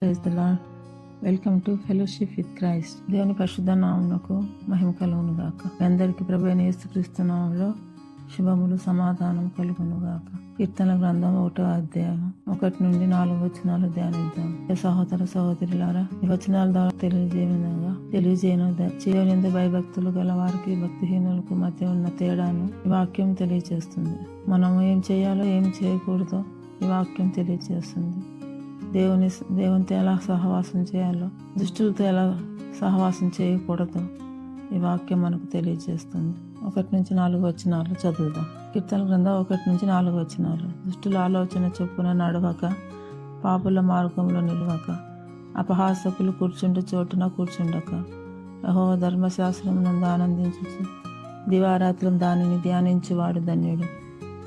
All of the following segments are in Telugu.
Praise the lord. Welcome to fellowship with Christ. దేవుని పరిశుద్ధ నామమునకు మహిమ కలుగును గాక. మీ అందరికీ ప్రభువైన యేసుక్రీస్తు నామములో శుభములు సమాధానం కలుగును గాక. కీర్తన గ్రంథం 1వ అధ్యాయం 1 నుండి 4 వచనాలు ధ్యానిద్దాం. సహోదర సహోదరులారా, ఈ వచనాల ద్వారా తెలియజేయను భయభక్తులు గల వారికి భక్తిహీనులకు మధ్య ఉన్న తేడాను ఈ వాక్యం తెలియజేస్తుంది. మనం ఏం చేయాలో ఏం చేయకూడదో ఈ వాక్యం తెలియజేస్తుంది. దేవునితో ఎలా సహవాసం చేయాలో, దుష్టులతో ఎలా సహవాసం చేయకూడదు ఈ వాక్యం మనకు తెలియజేస్తుంది. 1 నుంచి 4 వచనాలు చదువుదాం. కీర్తన గ్రంథం 1 నుంచి 4 వచనాలు. దుష్టుల ఆలోచన చొప్పున నడవక, పాపుల మార్గంలో నిలవక, అపహాసకులు కూర్చుండే చోటున కూర్చుండక, యెహోవా ధర్మశాస్త్రం నందు ఆనందించుచు దివారాత్రం దానిని ధ్యానించువాడు ధన్యుడు.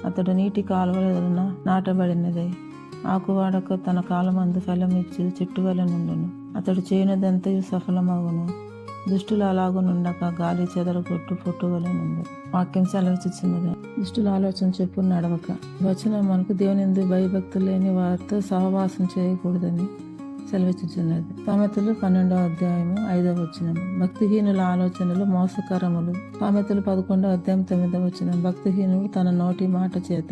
అతడు నీటి కాలువలన నాటబడినదై ఆకువాడక తన కాలమందు ఫలమిచ్చి చెట్టు వలె నుండును. అతడు చేయనదంతయు సఫలమగును. దుష్టులు అలాగునుండక గాలి చెదరగొట్టు పొట్టు వలె నుండు. వాక్యం సెలవిచ్చుచున్నది. దుష్టుల ఆలోచన చెప్పున నడవక. వచనం మనకు దేవుని భయభక్తులు లేని వారితో సహవాసం చేయకూడదని సెలవిచ్చుచున్నది. సామెతలు 12వ అధ్యాయము 5వ వచనం. భక్తిహీనుల ఆలోచనలు మోసకరములు. సామెతలు 11వ అధ్యాయం 9వ వచనం. భక్తిహీనుడు తన నోటి మాట చేత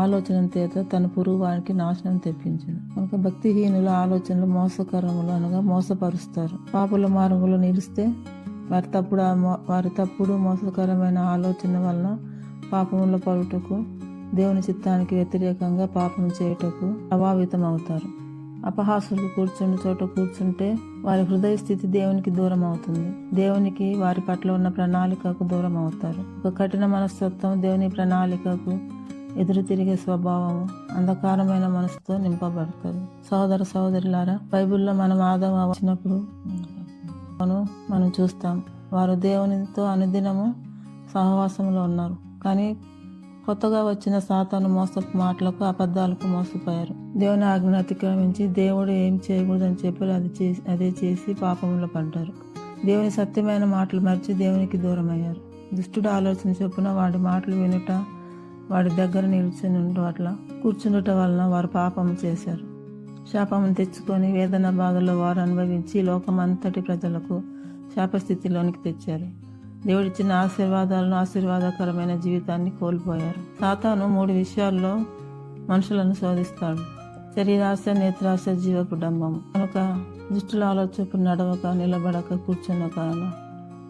ఆలోచన చేత తన పురుగు వారికి నాశనం తెప్పించును. కనుక భక్తిహీనుల ఆలోచనలు మోసకరములు అనగా మోసపరుస్తారు. పాపుల మార్గంలో నిలిస్తే వారి తప్పుడు మోసకరమైన ఆలోచన వలన పాపముల పడుటకు, దేవుని చిత్తానికి వ్యతిరేకంగా పాపం చేయుటకు ప్రభావితం అవుతారు. అపహాసులు కూర్చుండే చోట కూర్చుంటే వారి హృదయ స్థితి దేవునికి దూరం అవుతుంది. దేవునికి వారి పట్ల ఉన్న ప్రణాళికకు దూరం అవుతారు. ఒక కఠిన మనస్తత్వం, దేవుని ప్రణాళికకు ఎదురు తిరిగే స్వభావము, అంధకారమైన మనసుతో నింపబడతారు. సహోదర సహోదరులారా, బైబిల్లో మనం ఆదాము వచ్చినప్పుడు మనం చూస్తాం. వారు దేవునితో అనుదినము సహవాసంలో ఉన్నారు. కానీ కొత్తగా వచ్చిన సాతాను మోసపు మాటలకు, అబద్ధాలకు మోసపోయారు. దేవుని ఆజ్ఞ అతిక్రమించి దేవుడు ఏం చేయకూడదని చెప్పారు అదే చేసి పాపంలో పడ్డారు. దేవుని సత్యమైన మాటలు మర్చి దేవునికి దూరం అయ్యారు. దుష్టుడు ఆలోచన చొప్పున వాడి మాటలు వినుట, వాడి దగ్గర నిలిచి అట్లా కూర్చుండుట వలన వారు పాపం చేశారు. శాపం తెచ్చుకొని వేదన బాధల్లో వారు అనుభవించి లోకమంతటి ప్రజలకు శాపస్థితిలోనికి తెచ్చారు. దేవుడిచ్చిన ఆశీర్వాదకరమైన జీవితాన్ని కోల్పోయారు. సాతాను 3 విషయాల్లో మనుషులను శోధిస్తాడు. శరీరాశ, నేత్రాశ, జీవపు డంబము. కనుక దుష్టుల ఆలోచన నడవక, నిలబడక, కూర్చున్నక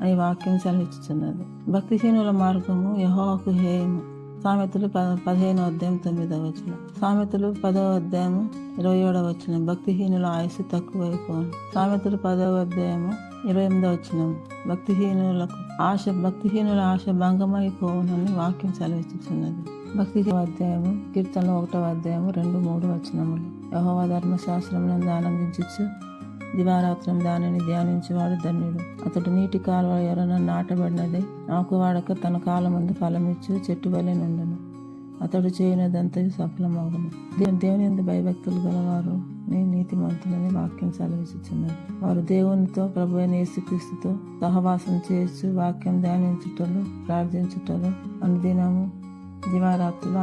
అని వాక్యం సెలవిస్తున్నది. భక్తిహీనుల మార్గము యెహోవాకు హేయము. సామెతలు 15వ అధ్యాయం 9వ వచనం. సామెతలు 10వ అధ్యాయము 27వ వచనం. భక్తిహీనుల ఆయుస్సు తక్కువైపోను. సామెతలు 10వ అధ్యాయము 28వ వచనం. భక్తిహీనుల ఆశ భంగమైపోవునని వాక్యం సెలవిస్తున్నది. అధ్యాయము కీర్తనలు 1వ అధ్యాయము 2-3 వచనములు. యెహోవా ధర్మశాస్త్రం నందు ఆనందించుచు దివారాత్రం దానిని ధ్యానించువాడు ధన్యుడు. అతడు నీటి కాలువ ఎరన నాటబడినదే ఆకువాడక తన కాలమందు ఫలమిచ్చు చెట్టు వలె నుండును. అతడు చేయనదంతయు సఫలమగును. దేవుని యందు భయభక్తులు గలవారు నీతిమంతులని వాక్యం సెలవిస్తున్నది. వారు దేవునితో, ప్రభువైన యేసుక్రీస్తుతో సహవాసం చేయొచ్చు. వాక్యం ధ్యానించుటలు, ప్రార్థించుటలు, అనుదినము దివారాత్రులు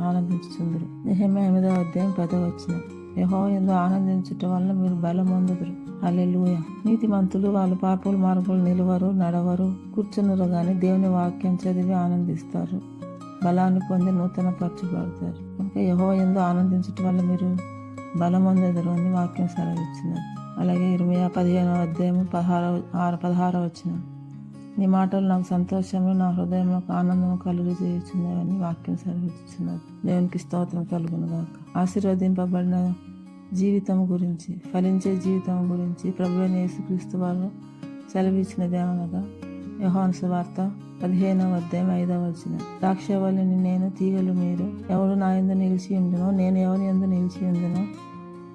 ఆనందించుచుందురు. నెహెమ్యా 8వ అధ్యాయం 10వ వచనం. యెహోవా యందు ఆనందించుట వలన మీరు బలం పొందుదురు. హల్లెలూయా. నీతిమంతులు వాళ్ళ పాపుల మార్గంలో నిలవరు, నడవరు, కూర్చున్నారు గాని దేవుని వాక్యం చదివి ఆనందిస్తారు. బలాన్ని పొంది నూతన పరచబడతారు. కనుక యెహోవా యందు ఆనందించుట వల్ల మీరు బలం పొందెదరు అని వాక్యం సెలవిచ్చినది. అలాగే ఇర్మీయా 15వ అధ్యాయం 16వ వచనం. నీ మాటలు నాకు సంతోషము, నా హృదయంలో ఆనందము కలుగు చేయుచున్నాయని వాక్యం సెలవిస్తున్నది. దేవునికి స్తోత్రం కలుగును గాక. ఆశీర్వదింపబడిన జీవితం గురించి, ఫలించే జీవితం గురించి ప్రభువైన యేసుక్రీస్తు వారు సెలవిచ్చినది ఏమనగా, యోహాను సువార్త 15వ అధ్యాయం 5వ వచనం. ద్రాక్షవల్లిని నేను, తీగలు మీరు. ఎవడు నా యందు నిలిచి ఉండునో, నేను ఎవరి యందు నిలిచి ఉండునో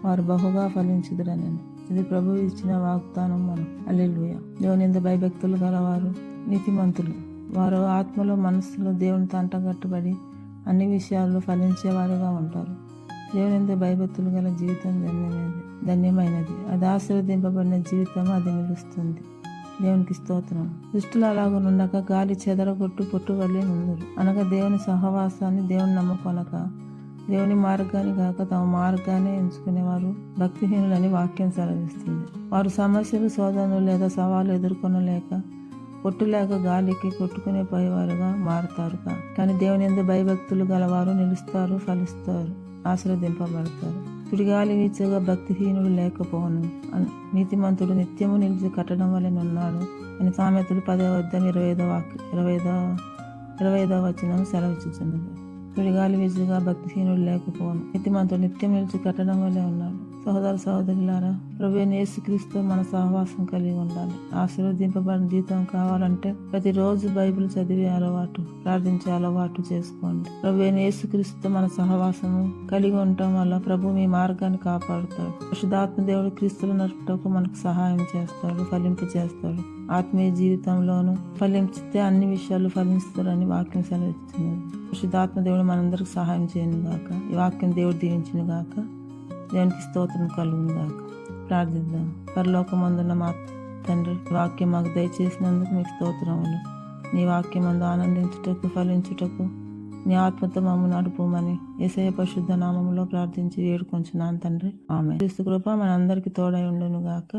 వారు బహుగా ఫలించుదురని. ఇది ప్రభువు ఇచ్చిన వాగ్దానం. మనం హల్లెలూయా. దేవుని యందు భయభక్తులు గలవారు నీతిమంతులు. వారు ఆత్మలో, మనస్సులో దేవునితో అంటగట్టుబడి అన్ని విషయాల్లో ఫలించేవారుగా ఉంటారు. దేవుని యందు భయభక్తులు గల జీవితం ధన్యమైనది. అది ఆశీర్వదింపబడిన జీవితం, అది నిలుస్తుంది. దేవునికి స్తోత్రం. దుష్టులు అలాగునుండక గాలి చెదరగొట్టు పొట్టు వల్లే నుందురు. అనగా దేవుని సహవాసాన్ని, దేవుని నమ్మకొనక దేవుని మార్గాన్ని కాక తమ మార్గాన్ని ఎంచుకునేవారు భక్తిహీనులని వాక్యం సెలవిస్తుంది. వారు సమస్యలు, శోధనలు లేదా సవాలు ఎదుర్కొనలేక పొట్టులేక గాలికి కొట్టుకునే పోయేవారుగా మారుతారు. కానీ దేవుని యందు భయభక్తులు గలవారు నిలుస్తారు, ఫలిస్తారు, ఆశీర్వదింపబడతారు. సుడిగాలి వీచగా భక్తిహీనుడు లేకపోను, నీతిమంతుడు నిత్యము నిలిచి కట్టడం వలన ఉన్నాడు అని సామెతలు 10:25 వచనం సెలవిచ్చుచున్నది. సుడిగాలి వీచగా భక్తిహీనుడు లేకపోను, నీతిమంతుడు నిత్యం నిలిచి కట్టడం వల్లే ఉన్నాడు. సహోదర సహోదరులారా, ప్రభువైన యేసుక్రీస్తు మన సహవాసం కలిగి ఉండాలి. ఆశీర్వదింపబడిన జీవితం కావాలంటే ప్రతిరోజు బైబిల్ చదివే అలవాటు, ప్రార్థించే అలవాటు చేసుకోండి. ప్రభువైన యేసుక్రీస్తు మన సహవాసము కలిగి ఉండటం వల్ల ప్రభు మీ మార్గాన్ని కాపాడుతాడు. పరిశుద్ధాత్మ దేవుడు క్రీస్తులు నడుపుటకు మనకు సహాయం చేస్తాడు, ఫలింపు చేస్తాడు. ఆత్మీయ జీవితంలోనూ ఫలించితే అన్ని విషయాలు ఫలిస్తారని వాక్యం సెలవిస్తున్నది. పరిశుద్ధాత్మ దేవుడు మనందరికి సహాయం చేయను గాక. ఈ వాక్యం దేవుడు దీవించును గాక. దేవునికి స్తోత్రం కలుగును గాక. ప్రార్థిద్దాం. పరలోకమందున్న మా తండ్రి, వాక్యం మాకు దయచేసినందుకు మీకు స్తోత్రములు. నీ వాక్యం అందు ఆనందించుటకు, ఫలించుటకు నీ ఆత్మతో మమ్మల్ని నడుపుమని యేసయ్య పరిశుద్ధ నామములో ప్రార్థించి వేడుకొంచున్నాను తండ్రి. ఆమేన్. క్రీస్తు కృప మనందరికీ తోడై ఉండును గాక.